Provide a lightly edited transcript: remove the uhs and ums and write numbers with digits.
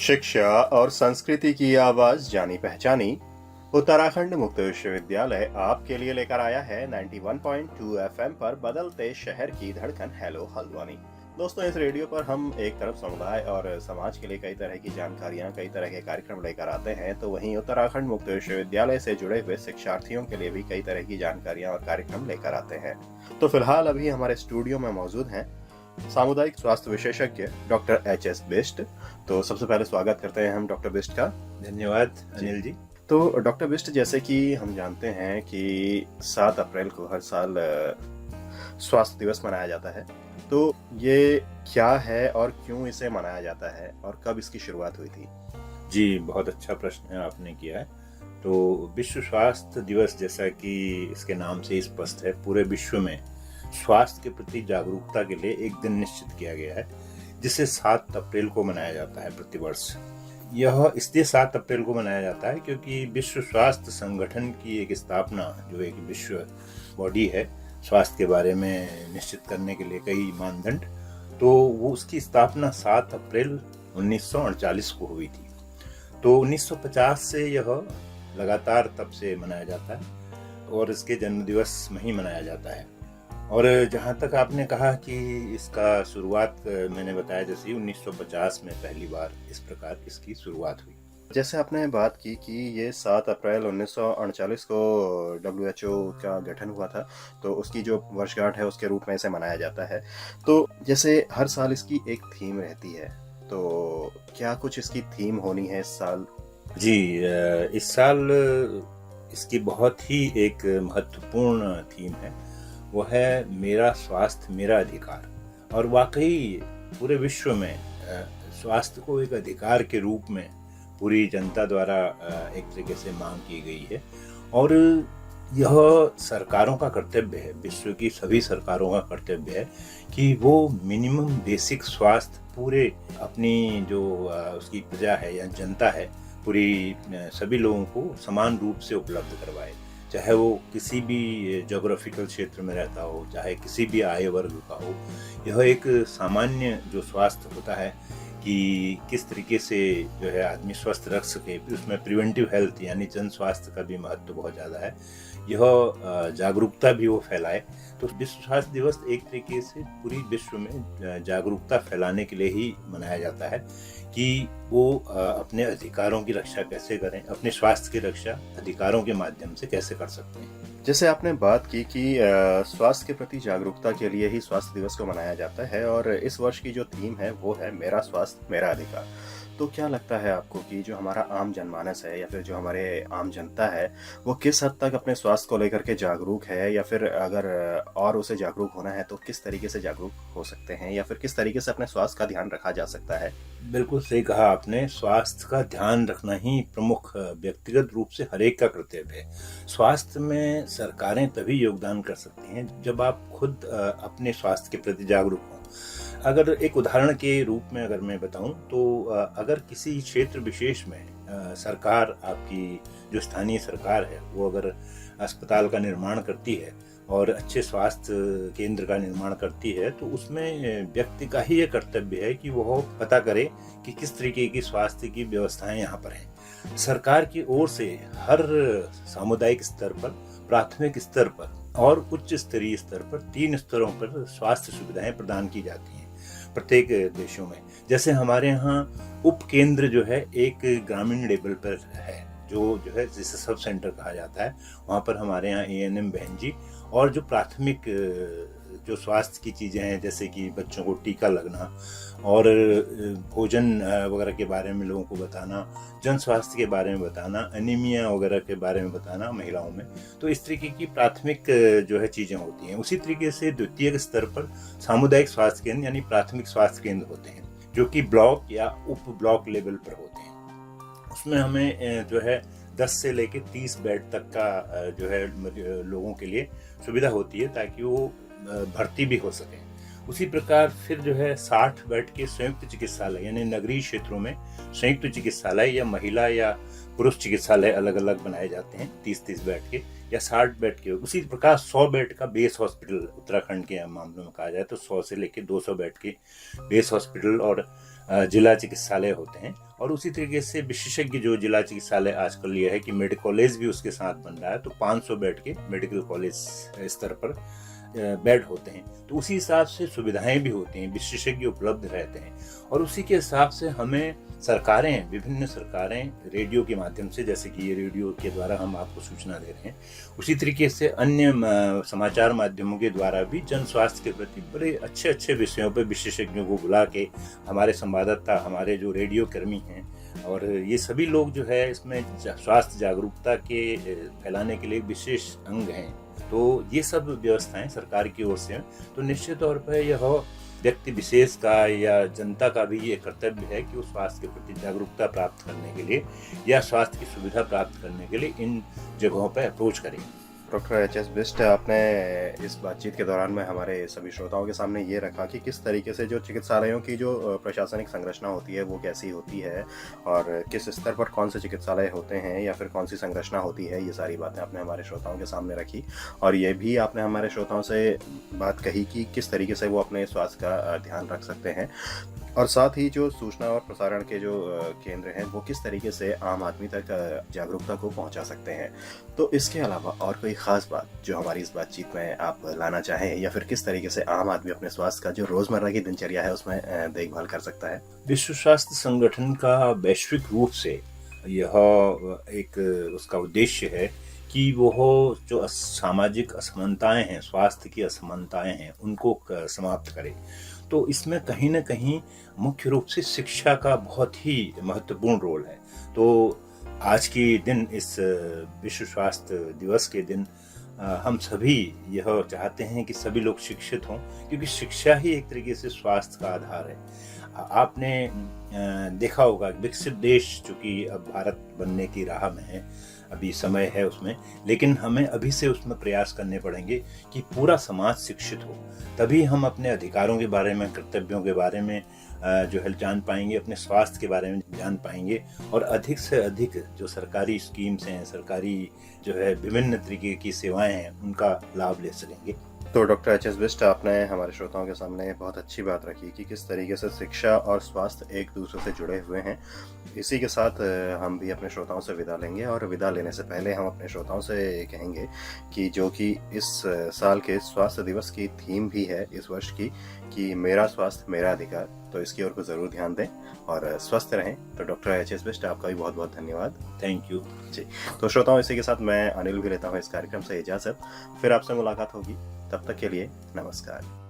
शिक्षा और संस्कृति की आवाज जानी पहचानी। उत्तराखंड मुक्त विश्वविद्यालय आपके लिए लेकर आया है 91.2 एफएम पर बदलते शहर की धड़कन हेलो हल्द्वानी। दोस्तों, इस रेडियो पर हम एक तरफ समुदाय और समाज के लिए कई तरह की जानकारियां, कई तरह के कार्यक्रम लेकर आते हैं, तो वहीं उत्तराखंड मुक्त विश्वविद्यालय से जुड़े हुए शिक्षार्थियों के लिए भी कई तरह की जानकारियां और कार्यक्रम लेकर आते हैं। तो फिलहाल अभी हमारे स्टूडियो में मौजूद हैं सामुदायिक स्वास्थ्य विशेषज्ञ डॉक्टर एच.एस. बिष्ट। तो सबसे पहले स्वागत करते हैं हम डॉक्टर बिष्ट का। धन्यवाद अनिल जी। तो डॉक्टर बिष्ट, जैसे कि हम जानते हैं कि 7 अप्रैल को हर साल स्वास्थ्य दिवस मनाया जाता है, तो ये क्या है और क्यों इसे मनाया जाता है और कब इसकी शुरुआत हुई थी? जी, बहुत अच्छा प्रश्न आपने किया है। तो विश्व स्वास्थ्य दिवस, जैसा कि इसके नाम से स्पष्ट है, पूरे विश्व में स्वास्थ्य के प्रति जागरूकता के लिए एक दिन निश्चित किया गया है, जिसे 7 अप्रैल को मनाया जाता है प्रतिवर्ष। यह इसलिए 7 अप्रैल को मनाया जाता है क्योंकि विश्व स्वास्थ्य संगठन की एक स्थापना, जो एक विश्व बॉडी है स्वास्थ्य के बारे में निश्चित करने के लिए कई मानदंड, तो वो उसकी स्थापना 7 अप्रैल 1948 को हुई थी। तो 1950 से यह लगातार तब से मनाया जाता है और इसके जन्मदिवस में ही मनाया जाता है। और जहाँ तक आपने कहा कि इसका शुरुआत, मैंने बताया जैसे 1950 में पहली बार इस प्रकार इसकी शुरुआत हुई। जैसे आपने बात की कि ये 7 अप्रैल 1948 को WHO का गठन हुआ था, तो उसकी जो वर्षगांठ है उसके रूप में इसे मनाया जाता है। तो जैसे हर साल इसकी एक थीम रहती है, तो क्या कुछ इसकी थीम होनी है इस साल? जी, इस साल इसकी बहुत ही एक महत्वपूर्ण थीम है, वो है मेरा स्वास्थ्य मेरा अधिकार। और वाकई पूरे विश्व में स्वास्थ्य को एक अधिकार के रूप में पूरी जनता द्वारा एक तरीके से मांग की गई है। और यह सरकारों का कर्तव्य है, विश्व की सभी सरकारों का कर्तव्य है कि वो मिनिमम बेसिक स्वास्थ्य पूरे अपनी जो उसकी प्रजा है या जनता है, पूरी सभी लोगों को समान रूप से उपलब्ध करवाए, चाहे वो किसी भी ज्योग्राफिकल क्षेत्र में रहता हो, चाहे किसी भी आय वर्ग का हो। यह एक सामान्य जो स्वास्थ्य होता है कि किस तरीके से जो है आदमी स्वस्थ रख सके, उसमें प्रिवेंटिव हेल्थ यानी जन स्वास्थ्य का भी महत्व बहुत ज़्यादा है। यह जागरूकता भी वो फैलाए। तो विश्व स्वास्थ्य दिवस एक तरीके से पूरी विश्व में जागरूकता फैलाने के लिए ही मनाया जाता है कि वो अपने अधिकारों की रक्षा कैसे करें, अपने स्वास्थ्य की रक्षा अधिकारों के माध्यम से कैसे कर सकते हैं। जैसे आपने बात की कि स्वास्थ्य के प्रति जागरूकता के लिए ही स्वास्थ्य दिवस को मनाया जाता है और इस वर्ष की जो थीम है वो है मेरा स्वास्थ्य मेरा अधिकार। तो क्या लगता है आपको कि जो हमारा आम जनमानस है या फिर जो हमारे आम जनता है, वो किस हद तक अपने स्वास्थ्य को लेकर के जागरूक है, या फिर अगर और उसे जागरूक होना है तो किस तरीके से जागरूक हो सकते हैं, या फिर किस तरीके से अपने स्वास्थ्य का ध्यान रखा जा सकता है? बिल्कुल सही कहा आपने। स्वास्थ्य का ध्यान रखना ही प्रमुख व्यक्तिगत रूप से हर एक का कर्तव्य है। स्वास्थ्य में सरकारें तभी योगदान कर सकती हैं जब आप खुद अपने स्वास्थ्य के प्रति जागरूक हों। अगर एक उदाहरण के रूप में अगर मैं बताऊं तो अगर किसी क्षेत्र विशेष में सरकार, आपकी जो स्थानीय सरकार है, वो अगर अस्पताल का निर्माण करती है और अच्छे स्वास्थ्य केंद्र का निर्माण करती है, तो उसमें व्यक्ति का ही ये कर्तव्य है कि वह पता करे कि किस तरीके की स्वास्थ्य की व्यवस्थाएं यहाँ पर हैं। सरकार की ओर से हर सामुदायिक स्तर पर, प्राथमिक स्तर पर और उच्च स्तरीय स्तर पर 3 स्तरों पर स्वास्थ्य सुविधाएं प्रदान की जाती हैं प्रत्येक देशों में। जैसे हमारे यहाँ उप केंद्र जो है एक ग्रामीण लेवल पर है, जो है जिसे सब सेंटर कहा जाता है। वहाँ पर हमारे यहाँ ANM बहन जी और जो प्राथमिक जो स्वास्थ्य की चीज़ें हैं, जैसे कि बच्चों को टीका लगना और भोजन वगैरह के बारे में लोगों को बताना, जन स्वास्थ्य के बारे में बताना, एनीमिया वगैरह के बारे में बताना महिलाओं में, तो इस तरीके की प्राथमिक जो है चीज़ें होती हैं। उसी तरीके से द्वितीय स्तर पर सामुदायिक स्वास्थ्य केंद्र यानी प्राथमिक स्वास्थ्य केंद्र होते हैं, जो कि ब्लॉक या उप ब्लॉक लेवल पर होते हैं। उसमें हमें जो है 10 से लेकर 30 बेड तक का जो है लोगों के लिए सुविधा होती है, ताकि वो भर्ती भी हो सके। उसी प्रकार फिर जो है 60 बेड के संयुक्त चिकित्सालय यानी नगरीय क्षेत्रों में संयुक्त चिकित्सालय या महिला या पुरुष चिकित्सालय अलग अलग बनाए जाते हैं, 30-30 बेड के या 60 बेड के। उसी प्रकार 100 बेड का बेस हॉस्पिटल उत्तराखंड के मामलों में कहा जाए तो 100 से लेकर 200 बेड के बेस हॉस्पिटल और जिला चिकित्सालय होते हैं, और उसी तरीके से विशेषज्ञ जो जिला चिकित्सालय आजकल ये है कि मेडिकल कॉलेज भी उसके साथ बन रहा है, तो 500 बेड के मेडिकल कॉलेज स्तर पर बेड होते हैं। तो उसी हिसाब से सुविधाएं भी होती हैं, विशेषज्ञ उपलब्ध रहते हैं, और उसी के हिसाब से हमें सरकारें, विभिन्न सरकारें रेडियो के माध्यम से, जैसे कि ये रेडियो के द्वारा हम आपको सूचना दे रहे हैं, उसी तरीके से अन्य समाचार माध्यमों के द्वारा भी जन स्वास्थ्य के प्रति बड़े अच्छे अच्छे विषयों पर विशेषज्ञों को बुला के, हमारे संवाददाता, हमारे जो रेडियो कर्मी हैं, और ये सभी लोग जो है इसमें स्वास्थ्य जागरूकता के फैलाने के लिए विशेष अंग हैं। तो ये सब व्यवस्थाएं सरकार की ओर से हैं। तो निश्चित तौर पर यह व्यक्ति विशेष का या जनता का भी ये कर्तव्य है कि वो स्वास्थ्य के प्रति जागरूकता प्राप्त करने के लिए या स्वास्थ्य की सुविधा प्राप्त करने के लिए इन जगहों पर अप्रोच करें। Doctor HS. बिष्ट, आपने इस बातचीत के दौरान में हमारे सभी श्रोताओं के सामने ये रखा कि किस तरीके से जो चिकित्सालयों की जो प्रशासनिक संरचना होती है वो कैसी होती है, और किस स्तर पर कौन से चिकित्सालय होते हैं या फिर कौन सी संरचना होती है, ये सारी बातें आपने हमारे श्रोताओं के सामने रखी। और ये भी आपने हमारे श्रोताओं से बात कही कि किस तरीके से वो अपने स्वास्थ्य का ध्यान रख सकते हैं, और साथ ही जो सूचना और प्रसारण के जो केंद्र हैं वो किस तरीके से आम आदमी तक जागरूकता को पहुंचा सकते हैं। तो इसके अलावा और कोई ख़ास बात जो हमारी इस बातचीत में आप लाना चाहें, या फिर किस तरीके से आम आदमी अपने स्वास्थ्य का जो रोज़मर्रा की दिनचर्या है उसमें देखभाल कर सकता है? विश्व स्वास्थ्य संगठन का वैश्विक रूप से यह एक उसका उद्देश्य है कि वो जो सामाजिक असमानताएं हैं, स्वास्थ्य की असमानताएं हैं, उनको समाप्त करे। तो इसमें कहीं ना कहीं मुख्य रूप से शिक्षा का बहुत ही महत्वपूर्ण रोल है। तो आज के दिन, इस विश्व स्वास्थ्य दिवस के दिन, हम सभी यह चाहते हैं कि सभी लोग शिक्षित हों, क्योंकि शिक्षा ही एक तरीके से स्वास्थ्य का आधार है। आपने देखा होगा विकसित देश चूंकि अब भारत बनने की राह में है, अभी समय है उसमें, लेकिन हमें अभी से उसमें प्रयास करने पड़ेंगे कि पूरा समाज शिक्षित हो, तभी हम अपने अधिकारों के बारे में, कर्तव्यों के बारे में जो है जान पाएंगे, अपने स्वास्थ्य के बारे में जान पाएंगे, और अधिक से अधिक जो सरकारी स्कीम्स हैं, सरकारी जो है विभिन्न तरीके की सेवाएं हैं, उनका लाभ ले सकेंगे। तो डॉक्टर एच.एस. बिष्ट, आपने हमारे श्रोताओं के सामने बहुत अच्छी बात रखी कि किस तरीके से शिक्षा और स्वास्थ्य एक दूसरे से जुड़े हुए हैं। इसी के साथ हम भी अपने श्रोताओं से विदा लेंगे, और विदा लेने से पहले हम अपने श्रोताओं से कहेंगे कि जो कि इस साल के स्वास्थ्य दिवस की थीम भी है इस वर्ष की, कि मेरा स्वास्थ्य मेरा अधिकार, तो इसकी ओर को ज़रूर ध्यान दें और स्वस्थ रहें। तो डॉक्टर एच.एस. बिष्ट, आपका भी बहुत बहुत धन्यवाद। थैंक यू जी। तो श्रोताओं, इसी के साथ मैं अनिल भी लेता हूँ इस कार्यक्रम से इजाज़त। फिर आपसे मुलाकात होगी, तब तक के लिए नमस्कार।